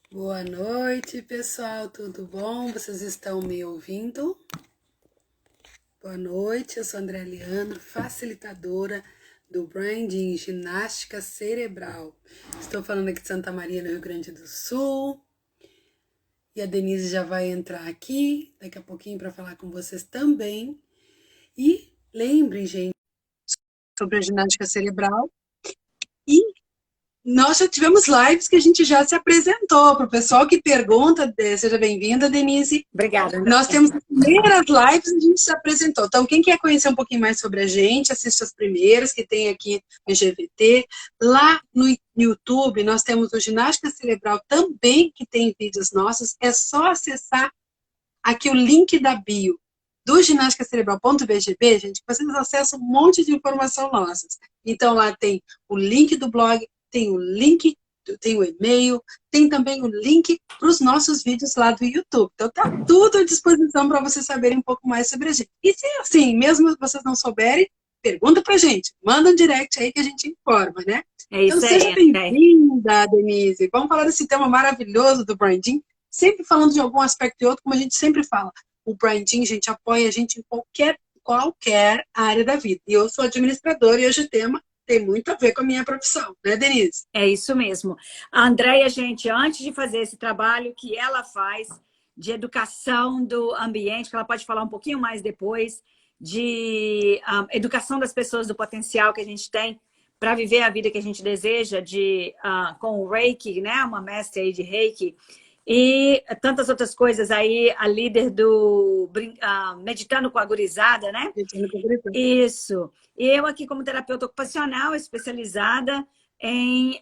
Boa noite, pessoal, tudo bom? Vocês estão me ouvindo? Boa noite, eu sou André Leandro, facilitadora do Branding Ginástica Cerebral. Estou falando aqui de Santa Maria, no Rio Grande do Sul. E a Denise já vai entrar aqui daqui a pouquinho para falar com vocês também. E lembrem, gente, sobre a ginástica cerebral. E nós já tivemos lives que a gente já se apresentou. Para o pessoal que pergunta, seja bem-vinda, Denise. Obrigada. Nós temos as primeiras lives e a gente se apresentou. Então, quem quer conhecer um pouquinho mais sobre a gente, assiste as primeiras que tem aqui no GVT. Lá no YouTube, nós temos o Ginástica Cerebral também, que tem vídeos nossos. É só acessar aqui o link da bio do ginástica-cerebral.bgb, gente, vocês acessam um monte de informação nossas. Então, lá tem o link do blog, tem o link, tem o e-mail, tem também o link para os nossos vídeos lá do YouTube. Então, tá tudo à disposição para vocês saberem um pouco mais sobre a gente. E se assim, mesmo vocês não souberem, pergunta pra gente, manda um direct aí que a gente informa, né? É Então, isso seja aí, André. bem-vinda, Denise. Vamos falar desse tema maravilhoso do branding, sempre falando de algum aspecto e outro, como a gente sempre fala. O branding, gente, apoia a gente em qualquer área da vida. E eu sou administradora e hoje o tema tem muito a ver com a minha profissão, né, Denise? É isso mesmo. A Andréia, gente, antes de fazer esse trabalho que ela faz de educação do ambiente, que ela pode falar um pouquinho mais depois, de educação das pessoas, do potencial que a gente tem para viver a vida que a gente deseja, com o Reiki, né? Uma mestre aí de Reiki. E tantas outras coisas aí, a líder do Meditando com a Gurizada, né? Isso. Eu aqui como terapeuta ocupacional especializada em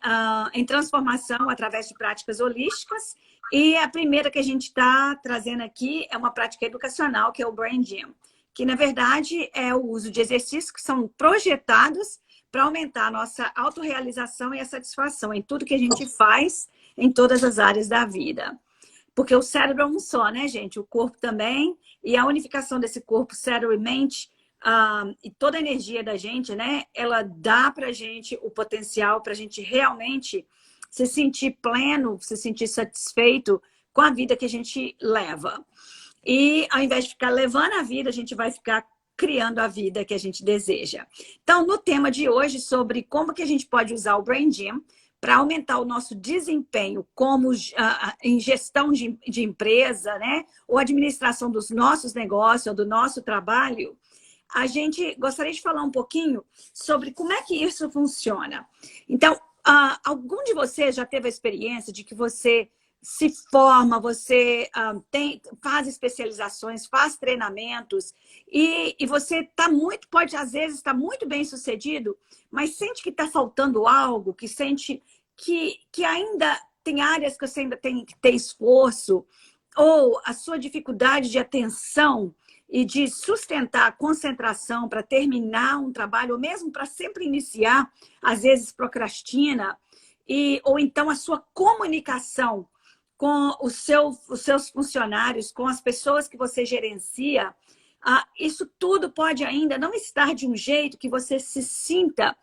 transformação através de práticas holísticas. E a primeira que a gente está trazendo aqui é uma prática educacional, que é o Brain Gym, que na verdade é o uso de exercícios que são projetados para aumentar a nossa autorrealização e a satisfação em tudo que a gente faz em todas as áreas da vida. Porque o cérebro é um só, né, gente? O corpo também. E a unificação desse corpo, cérebro e mente, e toda a energia da gente, né? Ela dá pra gente o potencial pra gente realmente se sentir pleno, se sentir satisfeito com a vida que a gente leva. E ao invés de ficar levando a vida, a gente vai ficar criando a vida que a gente deseja. Então, no tema de hoje, sobre como que a gente pode usar o Brain Gym para aumentar o nosso desempenho como em gestão de empresa, né? Ou administração dos nossos negócios, ou do nosso trabalho, a gente gostaria de falar um pouquinho sobre como é que isso funciona. Então, algum de vocês já teve a experiência de que você se forma, você faz especializações, faz treinamentos, e você está muito, pode às vezes estar muito bem sucedido, mas sente que está faltando algo, que sente que ainda tem áreas que você ainda tem que ter esforço, ou a sua dificuldade de atenção e de sustentar a concentração para terminar um trabalho, ou mesmo para sempre iniciar, às vezes procrastina, ou então a sua comunicação com os seus funcionários, com as pessoas que você gerencia, isso tudo pode ainda não estar de um jeito que você se sinta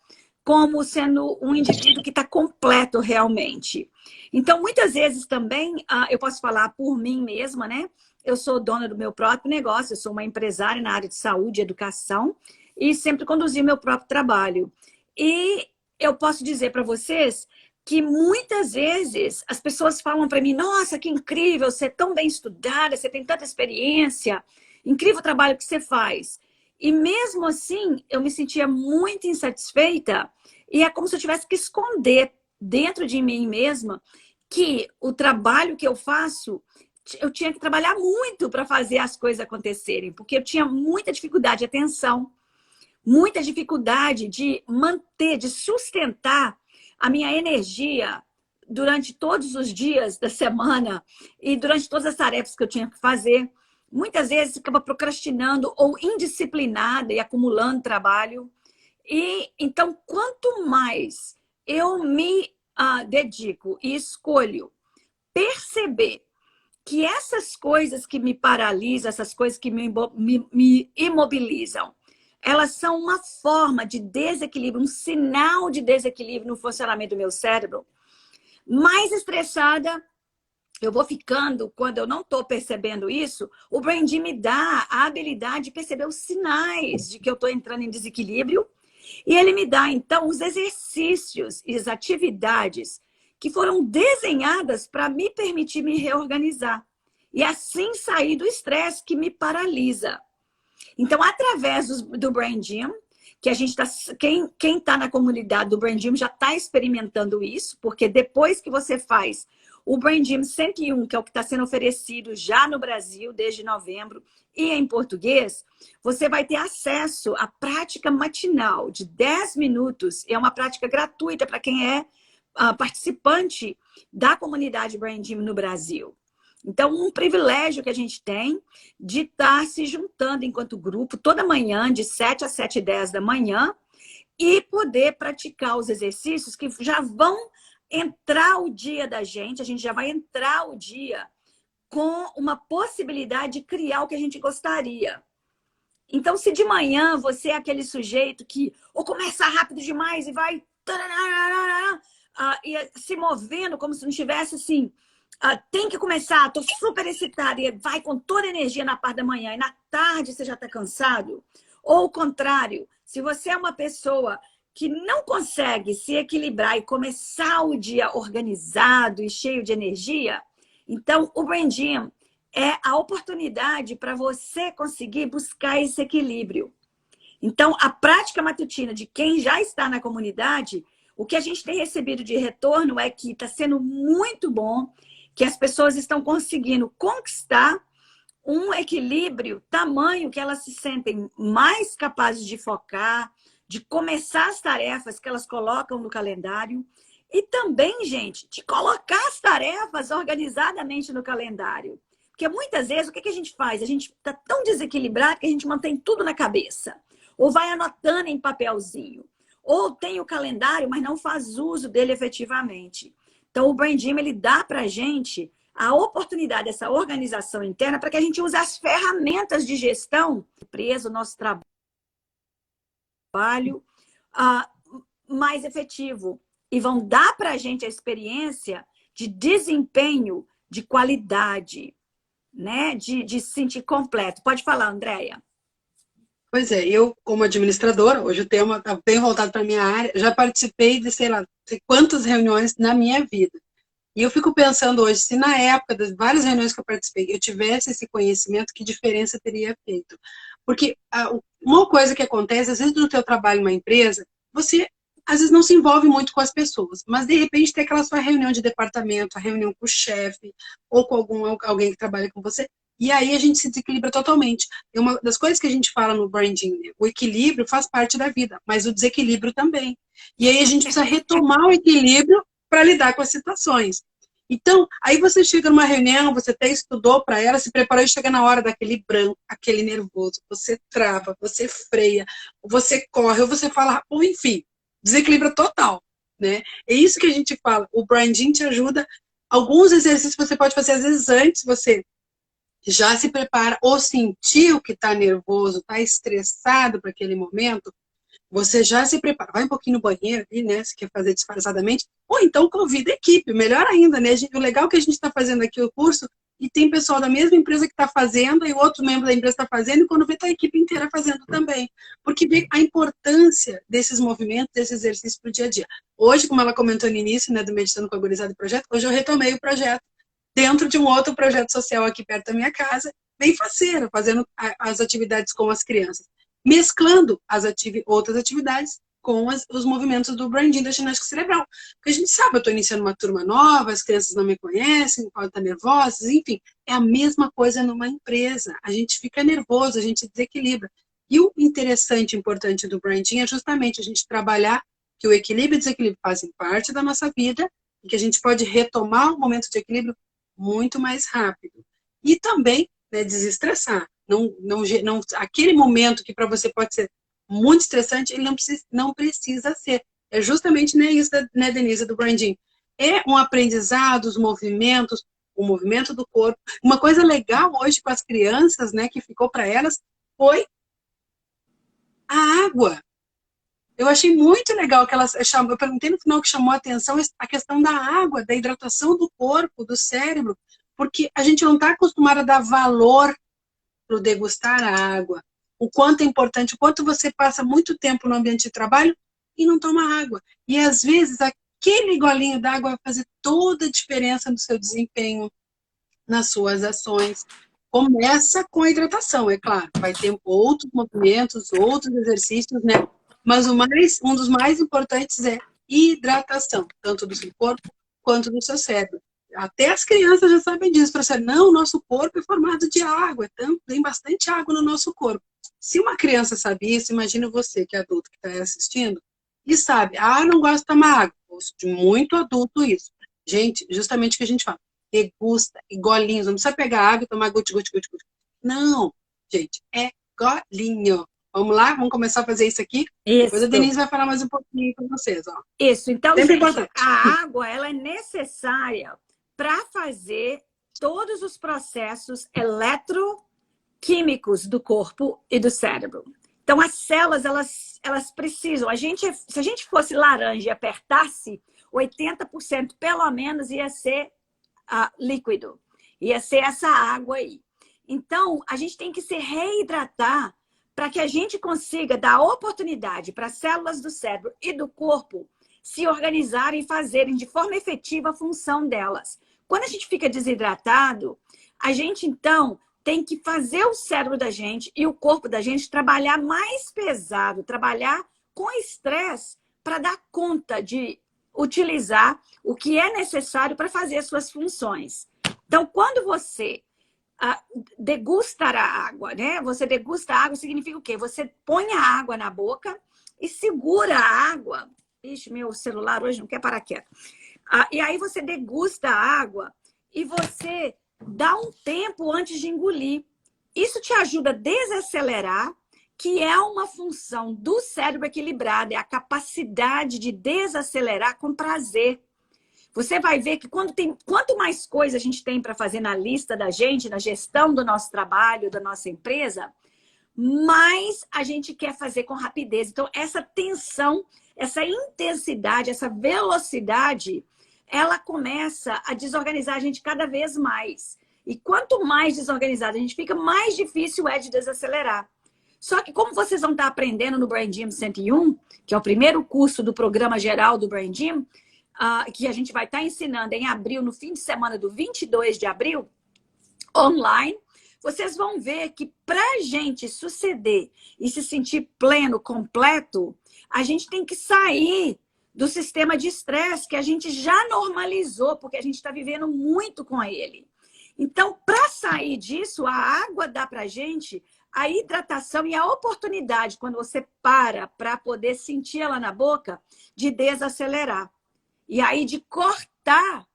como sendo um indivíduo que está completo realmente. Então, muitas vezes também, eu posso falar por mim mesma, né? Eu sou dona do meu próprio negócio, eu sou uma empresária na área de saúde e educação e sempre conduzi meu próprio trabalho. E eu posso dizer para vocês que muitas vezes as pessoas falam para mim: nossa, que incrível, você é tão bem estudada, você tem tanta experiência, incrível o trabalho que você faz. E mesmo assim, eu me sentia muito insatisfeita e é como se eu tivesse que esconder dentro de mim mesma que o trabalho que eu faço, eu tinha que trabalhar muito para fazer as coisas acontecerem, porque eu tinha muita dificuldade de atenção, muita dificuldade de manter, de sustentar a minha energia durante todos os dias da semana e durante todas as tarefas que eu tinha que fazer. Muitas vezes ficava procrastinando ou indisciplinada e acumulando trabalho. E então, quanto mais eu me dedico e escolho perceber que essas coisas que me paralisam, essas coisas que me imobilizam, elas são uma forma de desequilíbrio, um sinal de desequilíbrio no funcionamento do meu cérebro, mais estressada eu vou ficando, quando eu não estou percebendo isso, o Brain Gym me dá a habilidade de perceber os sinais de que eu estou entrando em desequilíbrio. E ele me dá, então, os exercícios e as atividades que foram desenhadas para me permitir me reorganizar. E assim sair do estresse que me paralisa. Então, através do Brain Gym, que a gente está. Quem está na comunidade do Brain Gym já está experimentando isso, porque depois que você faz o Brain Gym 101, que é o que está sendo oferecido já no Brasil desde novembro e em português, você vai ter acesso à prática matinal de 10 minutos. É uma prática gratuita para quem é participante da comunidade Brain Gym no Brasil. Então, um privilégio que a gente tem de estar se juntando enquanto grupo toda manhã, de 7 às 7h10 da manhã, e poder praticar os exercícios que já vão entrar o dia da gente, a gente já vai entrar o dia com uma possibilidade de criar o que a gente gostaria. Então, se de manhã você é aquele sujeito que ou começa rápido demais e vai se movendo como se não tivesse assim, tem que começar, estou super excitada, e vai com toda a energia na parte da manhã, e na tarde você já está cansado. Ou o contrário, se você é uma pessoa que não consegue se equilibrar e começar o dia organizado e cheio de energia, então o Brain Gym é a oportunidade para você conseguir buscar esse equilíbrio. Então, a prática matutina de quem já está na comunidade, o que a gente tem recebido de retorno é que está sendo muito bom, que as pessoas estão conseguindo conquistar um equilíbrio tamanho que elas se sentem mais capazes de focar, de começar as tarefas que elas colocam no calendário e também, gente, de colocar as tarefas organizadamente no calendário. Porque muitas vezes, o que a gente faz? A gente está tão desequilibrado que a gente mantém tudo na cabeça. Ou vai anotando em papelzinho. Ou tem o calendário, mas não faz uso dele efetivamente. Então, o Brain Gym, ele dá para a gente a oportunidade dessa organização interna para que a gente use as ferramentas de gestão, empresa, o nosso trabalho, mais efetivo. E vão dar para a gente a experiência de desempenho, de qualidade, né? De se sentir completo. Pode falar, Andréia. Pois é, eu, como administradora, hoje o tema está bem voltado para a minha área, já participei de, sei lá, sei quantas reuniões na minha vida. E eu fico pensando hoje, se na época das várias reuniões que eu participei, eu tivesse esse conhecimento, que diferença teria feito? Porque uma coisa que acontece, às vezes no teu trabalho em uma empresa, você às vezes não se envolve muito com as pessoas, mas de repente tem aquela sua reunião de departamento, a reunião com o chefe, ou com alguém que trabalha com você, e aí a gente se desequilibra totalmente. É uma das coisas que a gente fala no branding, né? O equilíbrio faz parte da vida, mas o desequilíbrio também. E aí a gente precisa retomar o equilíbrio para lidar com as situações. Então, aí você chega numa reunião, você até estudou para ela, se preparou e chega na hora daquele branco, aquele nervoso, você trava, você freia, você corre, ou você fala, ou enfim, desequilíbrio total, né? É isso que a gente fala, o branding te ajuda, alguns exercícios você pode fazer, às vezes antes você já se prepara, ou sentiu que está nervoso, está estressado para aquele momento, você já se prepara, vai um pouquinho no banheiro ali, né, se quer fazer disfarçadamente, ou então convida a equipe, melhor ainda, né, o legal é que a gente está fazendo aqui o curso, e tem pessoal da mesma empresa que está fazendo, e outro membro da empresa está fazendo, e quando vê, está a equipe inteira fazendo também, porque vê a importância desses movimentos, desses exercícios para o dia a dia. Hoje, como ela comentou no início, né, do Meditando com a Gurizada Projeto, hoje eu retomei o projeto, dentro de um outro projeto social aqui perto da minha casa, bem faceira, fazendo as atividades com as crianças, mesclando outras atividades com os movimentos do branding da ginástica cerebral. Porque a gente sabe, eu estou iniciando uma turma nova, as crianças não me conhecem, podem estar nervosas, enfim, é a mesma coisa numa empresa. A gente fica nervoso, a gente desequilibra. E o interessante e importante do branding é justamente a gente trabalhar que o equilíbrio e o desequilíbrio fazem parte da nossa vida e que a gente pode retomar o momento de equilíbrio muito mais rápido. E também, né, desestressar. Aquele momento que para você pode ser muito estressante, ele não precisa ser. É justamente, né, isso, né, Denise, do branding. É um aprendizado, os movimentos, o movimento do corpo. Uma coisa legal hoje com as crianças, né, que ficou para elas, foi a água. Eu achei muito legal que ela chamou, eu perguntei no final que chamou a atenção a questão da água, da hidratação do corpo, do cérebro, porque a gente não está acostumado a dar valor para degustar a água. O quanto é importante, o quanto você passa muito tempo no ambiente de trabalho e não toma água. E às vezes aquele golinho d'água vai fazer toda a diferença no seu desempenho, nas suas ações. Começa com a hidratação, é claro. Vai ter outros movimentos, outros exercícios, né? Mas um dos mais importantes é hidratação, tanto do seu corpo quanto do seu cérebro. Até as crianças já sabem disso, professor. Não, o nosso corpo é formado de água, então tem bastante água no nosso corpo. Se uma criança sabe isso, imagine você, que é adulto, que está assistindo, e sabe, não gosto de tomar água. Gosto de muito adulto isso. Gente, justamente o que a gente fala, degusta, e golinhos, não precisa pegar água e tomar guti, guti, guti, guti. Não, gente, é golinho. Vamos lá? Vamos começar a fazer isso aqui? Isso. Depois a Denise vai falar mais um pouquinho com vocês. Ó. Isso. Então, sempre gente, importante. a água ela é necessária para fazer todos os processos eletroquímicos do corpo e do cérebro. Então, as células, elas precisam. Se a gente fosse laranja e apertasse, 80% pelo menos ia ser líquido. Ia ser essa água aí. Então, a gente tem que se reidratar para que a gente consiga dar oportunidade para as células do cérebro e do corpo se organizarem e fazerem de forma efetiva a função delas. Quando a gente fica desidratado, a gente, então, tem que fazer o cérebro da gente e o corpo da gente trabalhar mais pesado, trabalhar com estresse para dar conta de utilizar o que é necessário para fazer as suas funções. Então, quando você degustar a água, né? Você degusta a água significa o quê? Você põe a água na boca e segura a água. Ixi, meu celular hoje não quer parar quieto. E aí você degusta a água e você dá um tempo antes de engolir. Isso te ajuda a desacelerar, que é uma função do cérebro equilibrado, é a capacidade de desacelerar com prazer. Você vai ver que quanto mais coisa a gente tem para fazer na lista da gente, na gestão do nosso trabalho, da nossa empresa, mais a gente quer fazer com rapidez. Então, essa tensão, essa intensidade, essa velocidade, ela começa a desorganizar a gente cada vez mais. E quanto mais desorganizada a gente fica, mais difícil é de desacelerar. Só que como vocês vão estar aprendendo no Brain Gym 101, que é o primeiro curso do programa geral do Brain Gym, que a gente vai estar ensinando em abril, no fim de semana do 22 de abril, online, vocês vão ver que para a gente suceder e se sentir pleno, completo, a gente tem que sair do sistema de estresse que a gente já normalizou, porque a gente está vivendo muito com ele. Então, para sair disso, a água dá para a gente a hidratação e a oportunidade, quando você para poder sentir ela na boca, de desacelerar. E aí de cortar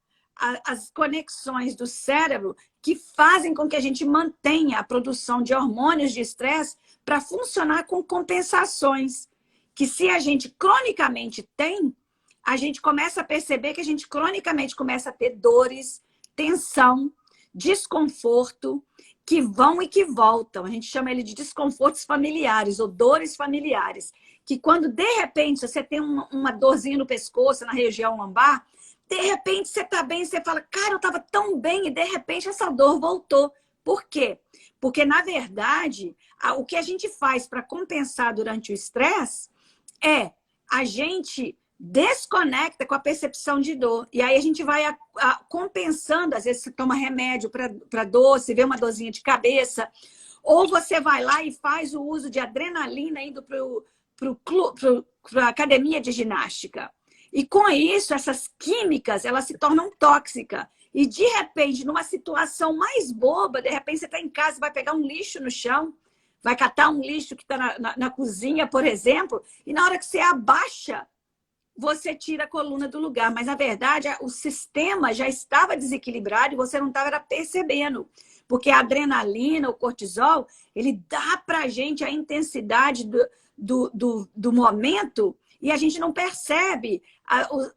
as conexões do cérebro que fazem com que a gente mantenha a produção de hormônios de estresse para funcionar com compensações. Que se a gente cronicamente tem, a gente começa a perceber que a gente cronicamente começa a ter dores, tensão, desconforto, que vão e que voltam. A gente chama ele de desconfortos familiares ou dores familiares. Que quando, de repente, você tem uma dorzinha no pescoço, na região lombar, de repente você está bem, você fala, cara, eu estava tão bem, e de repente essa dor voltou. Por quê? Porque, na verdade, o que a gente faz para compensar durante o estresse é a gente desconecta com a percepção de dor. E aí a gente vai compensando, às vezes você toma remédio para dor, você vê uma dorzinha de cabeça, ou você vai lá e faz o uso de adrenalina indo para a academia de ginástica. E com isso, essas químicas, elas se tornam tóxicas. E de repente, numa situação mais boba, de repente você está em casa, vai pegar um lixo no chão, vai catar um lixo que está na cozinha, por exemplo, e na hora que você abaixa, você tira a coluna do lugar. Mas, na verdade, o sistema já estava desequilibrado e você não estava percebendo. Porque a adrenalina, o cortisol, ele dá para a gente a intensidade do momento e a gente não percebe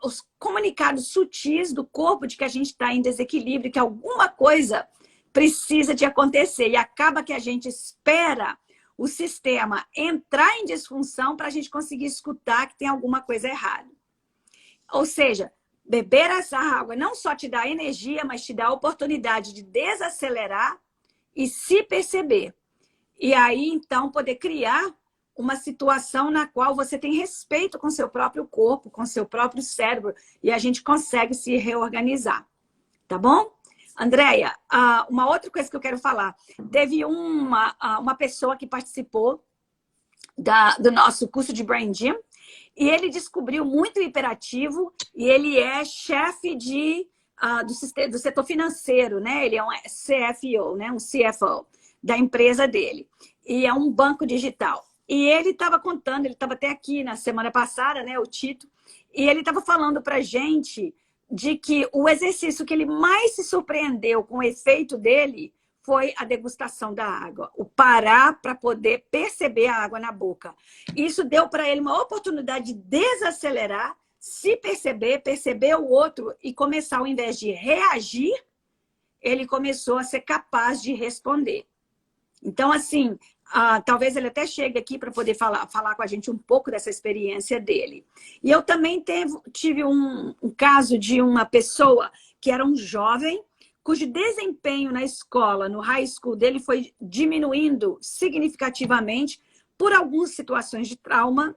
os comunicados sutis do corpo de que a gente está em desequilíbrio, que alguma coisa precisa de acontecer. E acaba que a gente espera o sistema entrar em disfunção para a gente conseguir escutar que tem alguma coisa errada. Ou seja, beber essa água não só te dá energia, mas te dá a oportunidade de desacelerar e se perceber. E aí, então, poder criar uma situação na qual você tem respeito com seu próprio corpo, com seu próprio cérebro, e a gente consegue se reorganizar. Tá bom? Andréia, uma outra coisa que eu quero falar. Teve uma pessoa que participou do nosso curso de Brain Gym, e ele descobriu muito hiperativo, e ele é chefe do setor financeiro, né? Ele é um CFO, né? Um CFO da empresa dele. E é um banco digital. E ele estava contando, ele estava até aqui na semana passada, né? O Tito, e ele estava falando para a gente de que o exercício que ele mais se surpreendeu com o efeito dele foi a degustação da água, o parar para poder perceber a água na boca. Isso deu para ele uma oportunidade de desacelerar, se perceber, perceber o outro e começar, ao invés de reagir, ele começou a ser capaz de responder. Então, assim, talvez ele até chegue aqui para poder falar com a gente um pouco dessa experiência dele. E eu também tive um caso de uma pessoa que era um jovem, cujo desempenho na escola, no high school dele, foi diminuindo significativamente por algumas situações de trauma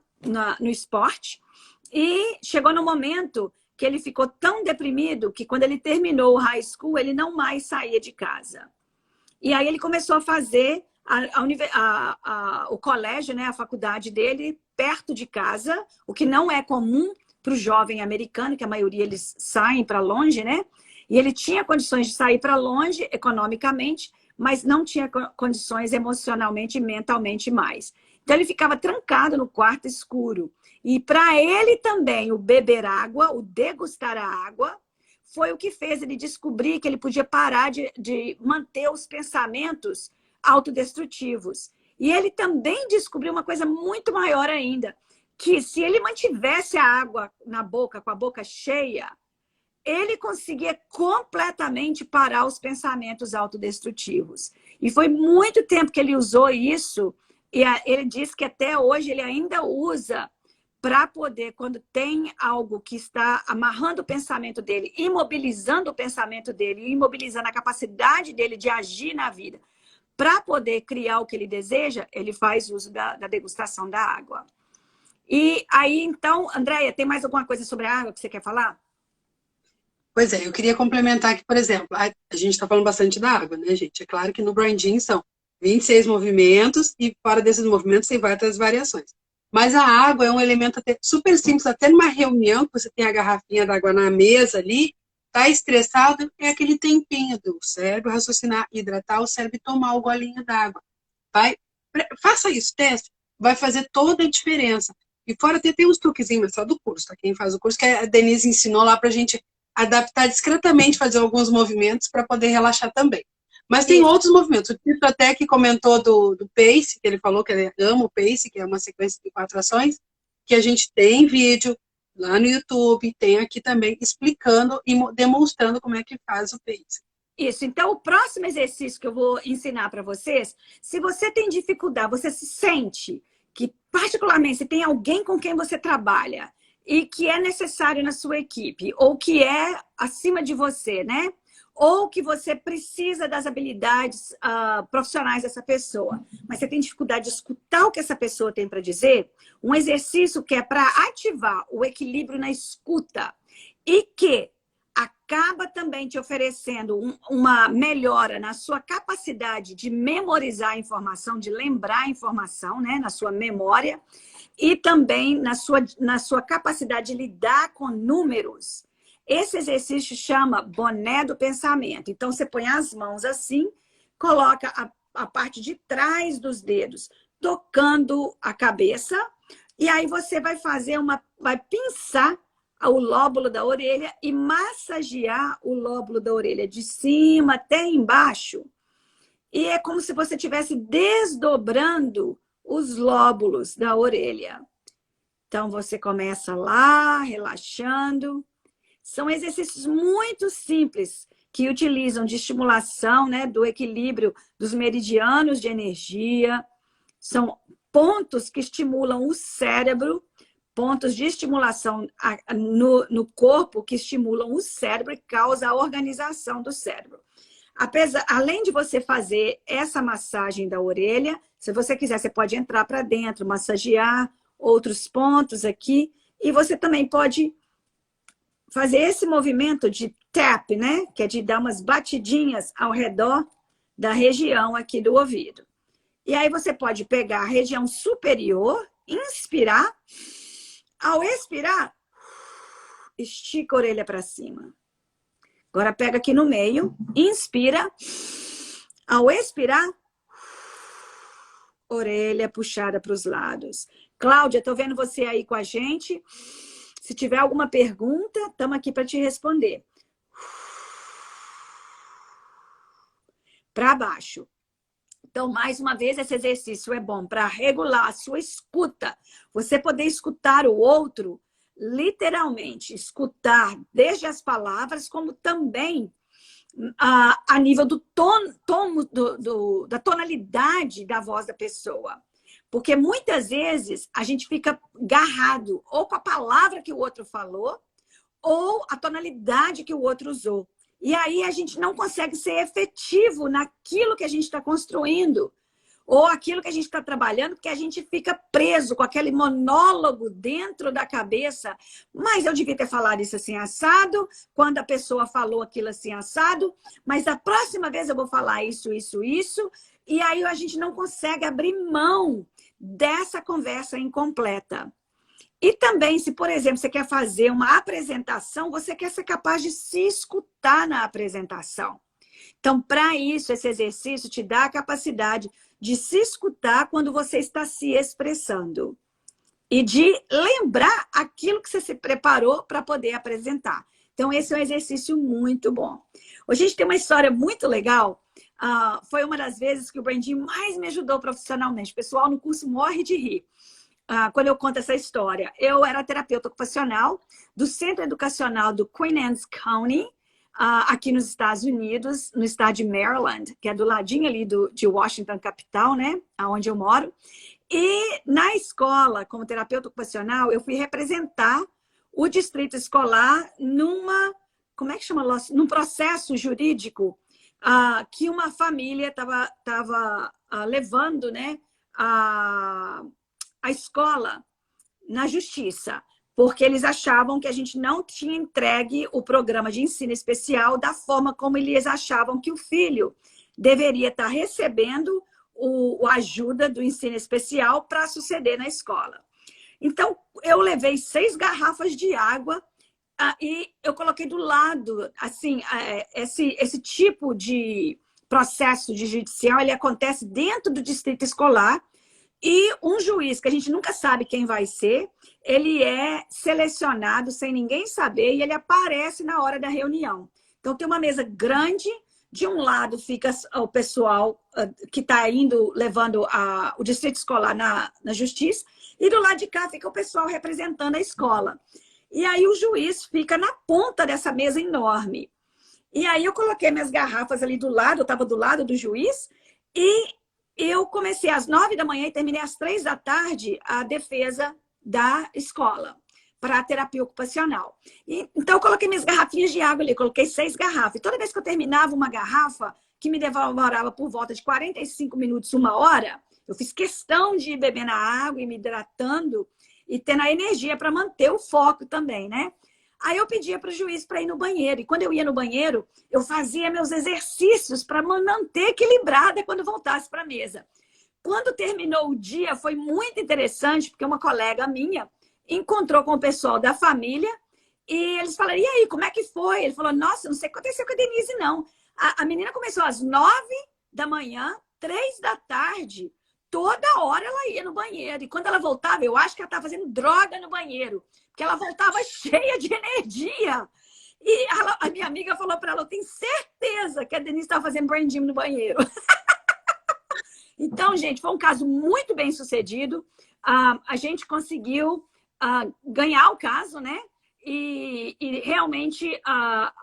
no esporte. E chegou no momento que ele ficou tão deprimido que quando ele terminou o high school, ele não mais saía de casa. E aí ele começou a fazer o colégio, né, a faculdade dele, perto de casa, o que não é comum para o jovem americano, que a maioria eles saem para longe, né? E ele tinha condições de sair para longe economicamente, mas não tinha condições emocionalmente e mentalmente mais. Então ele ficava trancado no quarto escuro. E para ele também, o beber água, o degustar a água, foi o que fez ele descobrir que ele podia parar de manter os pensamentos autodestrutivos. E ele também descobriu uma coisa muito maior ainda, que se ele mantivesse a água na boca, com a boca cheia, ele conseguia completamente parar os pensamentos autodestrutivos. E foi muito tempo que ele usou isso, e ele diz que até hoje ele ainda usa para poder, quando tem algo que está amarrando o pensamento dele, imobilizando o pensamento dele, imobilizando a capacidade dele de agir na vida, para poder criar o que ele deseja, ele faz uso da degustação da água. E aí, então, Andréia, tem mais alguma coisa sobre a água que você quer falar? Pois é, eu queria complementar que, por exemplo, a gente está falando bastante da água, né, gente? É claro que no Brain Gym são 26 movimentos e fora desses movimentos tem várias variações. Mas a água é um elemento até super simples, até numa reunião que você tem a garrafinha d'água na mesa ali, tá estressado, é aquele tempinho do cérebro raciocinar, hidratar o cérebro e tomar o golinho d'água. Faça isso, teste, vai fazer toda a diferença. E fora tem uns truquezinhos, só do curso, tá? Quem faz o curso, que a Denise ensinou lá pra gente adaptar discretamente, fazer alguns movimentos para poder relaxar também. Mas tem outros movimentos. O Tito até que comentou do Pace, que ele falou que ele ama o Pace, que é uma sequência de 4 ações, que a gente tem vídeo lá no YouTube, tem aqui também explicando e demonstrando como é que faz o Pace. Isso, então o próximo exercício que eu vou ensinar para vocês, se você tem dificuldade, você se sente que particularmente se tem alguém com quem você trabalha e que é necessário na sua equipe, ou que é acima de você, né? Ou que você precisa das habilidades profissionais dessa pessoa, mas você tem dificuldade de escutar o que essa pessoa tem para dizer, um exercício que é para ativar o equilíbrio na escuta e que acaba também te oferecendo uma melhora na sua capacidade de memorizar a informação, de lembrar a informação, né, na sua memória, e também na sua capacidade de lidar com números. Esse exercício chama boné do pensamento. Então, você põe as mãos assim, coloca a parte de trás dos dedos, tocando a cabeça, e aí você vai vai pinçar o lóbulo da orelha e massagear o lóbulo da orelha de cima até embaixo. E é como se você estivesse desdobrando os lóbulos da orelha. Então, você começa lá, relaxando. São exercícios muito simples que utilizam de estimulação, né, do equilíbrio dos meridianos de energia. São pontos que estimulam o cérebro, pontos de estimulação no corpo que estimulam o cérebro e causam a organização do cérebro. Além de você fazer essa massagem da orelha, se você quiser, você pode entrar para dentro, massagear outros pontos aqui, e você também pode fazer esse movimento de tap, né? Que é de dar umas batidinhas ao redor da região aqui do ouvido. E aí você pode pegar a região superior, inspirar. Ao expirar, estica a orelha para cima. Agora pega aqui no meio, inspira. Ao expirar, orelha puxada para os lados. Cláudia, estou vendo você aí com a gente. Se tiver alguma pergunta, estamos aqui para te responder. Para baixo. Então, mais uma vez, esse exercício é bom para regular a sua escuta. Você poder escutar o outro, literalmente, escutar desde as palavras, como também a nível do da tonalidade da voz da pessoa. Porque muitas vezes a gente fica agarrado ou com a palavra que o outro falou, ou a tonalidade que o outro usou. E aí a gente não consegue ser efetivo naquilo que a gente está construindo, ou aquilo que a gente está trabalhando, porque a gente fica preso com aquele monólogo dentro da cabeça. Mas eu devia ter falado isso assim assado, quando a pessoa falou aquilo assim assado, mas da próxima vez eu vou falar isso, isso, isso, e aí a gente não consegue abrir mão dessa conversa incompleta. E também, se, por exemplo, você quer fazer uma apresentação, você quer ser capaz de se escutar na apresentação. Então, para isso, esse exercício te dá a capacidade de se escutar quando você está se expressando. E de lembrar aquilo que você se preparou para poder apresentar. Então, esse é um exercício muito bom. Hoje a gente tem uma história muito legal. Foi uma das vezes que o Brandinho mais me ajudou profissionalmente. O pessoal no curso morre de rir. Quando eu conto essa história. Eu era terapeuta ocupacional do Centro Educacional do Queen Anne's County, aqui nos Estados Unidos, no estado de Maryland, que é do ladinho ali de Washington, capital, né? Onde eu moro. E na escola, como terapeuta ocupacional, eu fui representar o distrito escolar como é que chama? Num processo jurídico que uma família estava levando, né? A escola na justiça, porque eles achavam que a gente não tinha entregue o programa de ensino especial da forma como eles achavam que o filho deveria estar recebendo a ajuda do ensino especial para suceder na escola. Então, eu levei 6 garrafas de água e eu coloquei do lado, assim, esse tipo de processo de judicial, ele acontece dentro do distrito escolar. E um juiz, que a gente nunca sabe quem vai ser, ele é selecionado sem ninguém saber e ele aparece na hora da reunião. Então, tem uma mesa grande, de um lado fica o pessoal que está levando o distrito escolar na justiça, e do lado de cá fica o pessoal representando a escola. E aí o juiz fica na ponta dessa mesa enorme. E aí eu coloquei minhas garrafas ali do lado, eu estava do lado do juiz, e eu comecei às 9 da manhã e terminei às 3 da tarde a defesa da escola para a terapia ocupacional. Então, eu coloquei minhas garrafinhas de água ali, coloquei 6 garrafas. E toda vez que eu terminava uma garrafa, que me demorava por volta de 45 minutos, 1 hora, eu fiz questão de ir bebendo a água e me hidratando e tendo a energia para manter o foco também, né? Aí eu pedia para o juiz para ir no banheiro. E quando eu ia no banheiro, eu fazia meus exercícios para manter equilibrada quando voltasse para a mesa. Quando terminou o dia, foi muito interessante, porque uma colega minha encontrou com o pessoal da família e eles falaram, e aí, como é que foi? Ele falou, nossa, não sei o que aconteceu com a Denise, não. A menina começou às 9 da manhã, 3 da tarde, toda hora ela ia no banheiro. E quando ela voltava, eu acho que ela estava fazendo droga no banheiro, porque ela voltava cheia de energia. E a minha amiga falou para ela, eu tenho certeza que a Denise estava fazendo brain gym no banheiro. Então, gente, foi um caso muito bem sucedido. A gente conseguiu ganhar o caso, né? E realmente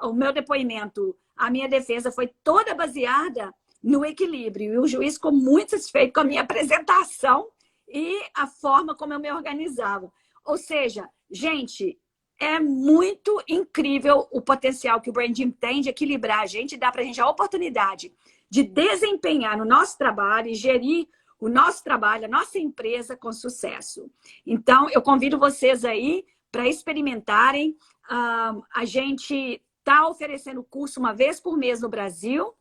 o meu depoimento, a minha defesa foi toda baseada no equilíbrio. E o juiz ficou muito satisfeito com a minha apresentação e a forma como eu me organizava. Ou seja, gente, é muito incrível o potencial que o Brand Gym tem de equilibrar a gente, dá para a gente a oportunidade de desempenhar no nosso trabalho e gerir o nosso trabalho, a nossa empresa com sucesso. Então, eu convido vocês aí para experimentarem. A gente está oferecendo curso uma vez por mês no Brasil.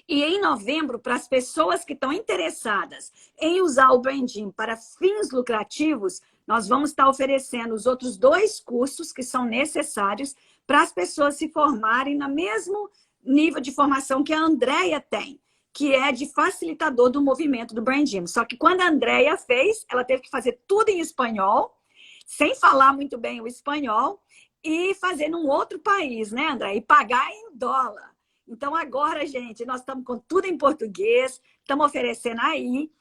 E em novembro, para as pessoas que estão interessadas em usar o Brand Gym para fins lucrativos, nós vamos estar oferecendo os outros 2 cursos que são necessários para as pessoas se formarem no mesmo nível de formação que a Andrea tem, que é de facilitador do movimento do Brand Gym. Só que quando a Andrea fez, ela teve que fazer tudo em espanhol, sem falar muito bem o espanhol, e fazer num outro país, né, Andrea? E pagar em dólar. Então, agora, gente, nós estamos com tudo em português, estamos oferecendo aí.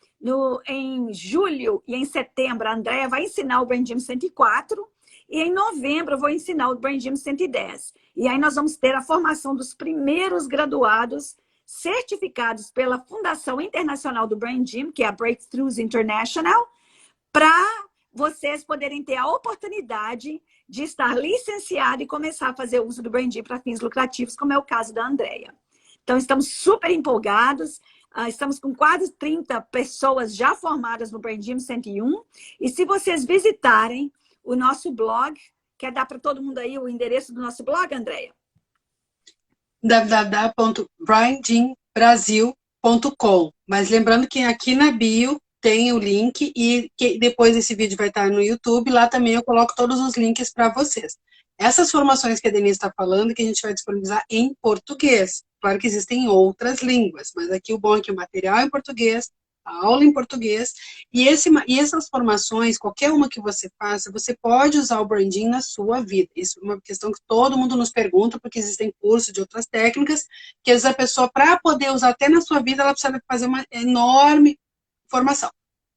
Em julho e em setembro, a Andrea vai ensinar o Brand Gym 104 e em novembro eu vou ensinar o Brand Gym 110. E aí nós vamos ter a formação dos primeiros graduados certificados pela Fundação Internacional do Brand Gym, que é a Breakthroughs International, para vocês poderem ter a oportunidade de estar licenciado e começar a fazer uso do Brand Gym para fins lucrativos, como é o caso da Andrea. Então, estamos super empolgados. Estamos com quase 30 pessoas já formadas no Brand Gym 101. E se vocês visitarem o nosso blog, quer dar para todo mundo aí o endereço do nosso blog, Andrea? www.brandgymbrasil.com. Mas lembrando que aqui na bio tem o link e que depois esse vídeo vai estar no YouTube. Lá também eu coloco todos os links para vocês. Essas formações que a Denise está falando, que a gente vai disponibilizar em português. Claro que existem outras línguas, mas aqui o bom é que o material é em português, a aula em português, e essas formações, qualquer uma que você faça, você pode usar o Brand Gym na sua vida. Isso é uma questão que todo mundo nos pergunta, porque existem cursos de outras técnicas, que às vezes a pessoa, para poder usar até na sua vida, ela precisa fazer uma enorme formação.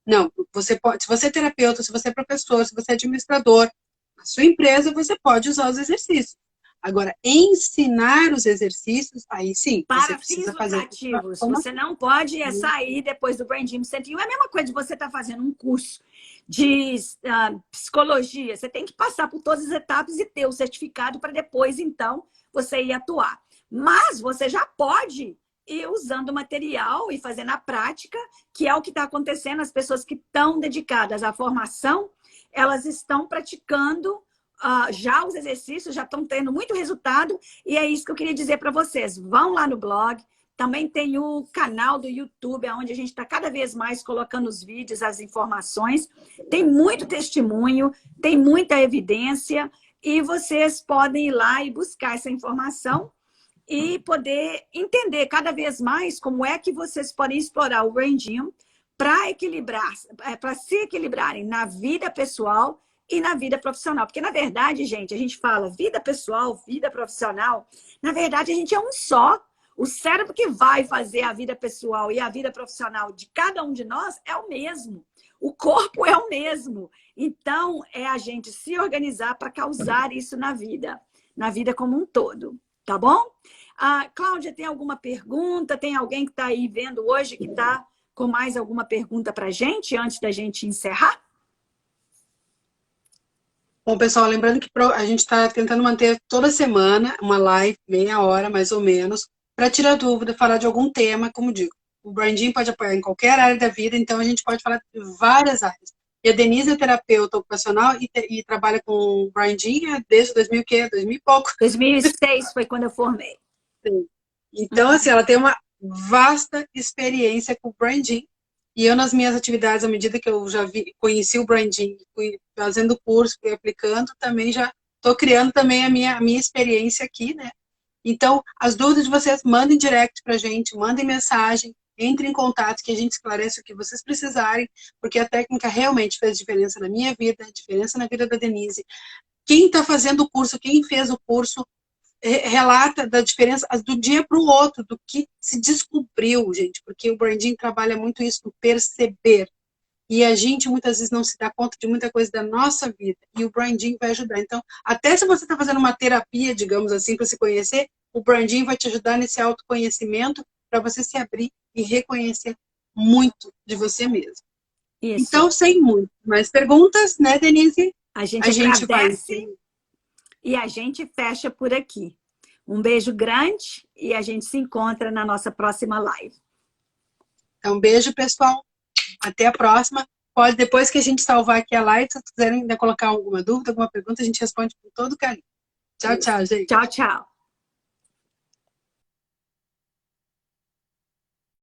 Não, você pode, se você é terapeuta, se você é professor, se você é administrador, na sua empresa você pode usar os exercícios. Agora, ensinar os exercícios, aí sim, você Para precisa fins fazer. lucrativos. Você não pode sair depois do Brand Gym 101. É a mesma coisa de você estar fazendo um curso de psicologia. Você tem que passar por todas as etapas e ter o certificado para depois, então, você ir atuar. Mas você já pode ir usando o material e fazendo a prática, que é o que está acontecendo. As pessoas que estão dedicadas à formação, elas estão praticando já os exercícios, já estão tendo muito resultado, e é isso que eu queria dizer para vocês. Vão lá no blog, também tem o canal do YouTube, onde a gente está cada vez mais colocando os vídeos, as informações. Tem muito testemunho, tem muita evidência, e vocês podem ir lá e buscar essa informação e poder entender cada vez mais como é que vocês podem explorar o Brand Gym para equilibrar, para se equilibrarem na vida pessoal e na vida profissional. Porque, na verdade, gente, a gente fala vida pessoal, vida profissional. Na verdade, a gente é um só. O cérebro que vai fazer a vida pessoal e a vida profissional de cada um de nós é o mesmo. O corpo é o mesmo. Então, é a gente se organizar para causar isso na vida como um todo. Tá bom? Cláudia, tem alguma pergunta? Tem alguém que está aí vendo hoje que está com mais alguma pergunta para a gente antes da gente encerrar? Bom, pessoal, lembrando que a gente está tentando manter toda semana uma live, meia hora mais ou menos, para tirar dúvida, falar de algum tema, como digo. O Brand Gym pode apoiar em qualquer área da vida, então a gente pode falar de várias áreas. E a Denise é terapeuta ocupacional e trabalha com o Brand Gym desde 2000 e pouco. 2006 foi quando eu formei. Sim. Então, assim, ela tem uma vasta experiência com o Brand Gym. E eu, nas minhas atividades, à medida que eu já conheci o Brand Gym, fui fazendo curso, fui aplicando, também já estou criando também a minha experiência aqui, né? Então, as dúvidas de vocês, mandem direct para a gente, mandem mensagem, entrem em contato, que a gente esclarece o que vocês precisarem, porque a técnica realmente fez diferença na minha vida, diferença na vida da Denise. Quem está fazendo o curso, quem fez o curso, relata da diferença do dia para o outro, do que se descobriu, gente, porque o Brand Gym trabalha muito isso, do perceber. E a gente muitas vezes não se dá conta de muita coisa da nossa vida. E o Brand Gym vai ajudar. Então, até se você está fazendo uma terapia, digamos assim, para se conhecer, o Brand Gym vai te ajudar nesse autoconhecimento para você se abrir e reconhecer muito de você mesmo. Isso. Então, sem muito mais perguntas, né, Denise? A gente agradece e a gente fecha por aqui. Um beijo grande e a gente se encontra na nossa próxima live. Então, beijo, pessoal. Até a próxima. Pode, depois que a gente salvar aqui a live, se vocês quiserem ainda colocar alguma dúvida, alguma pergunta, a gente responde com todo carinho. Tchau, tchau, gente. Tchau, tchau.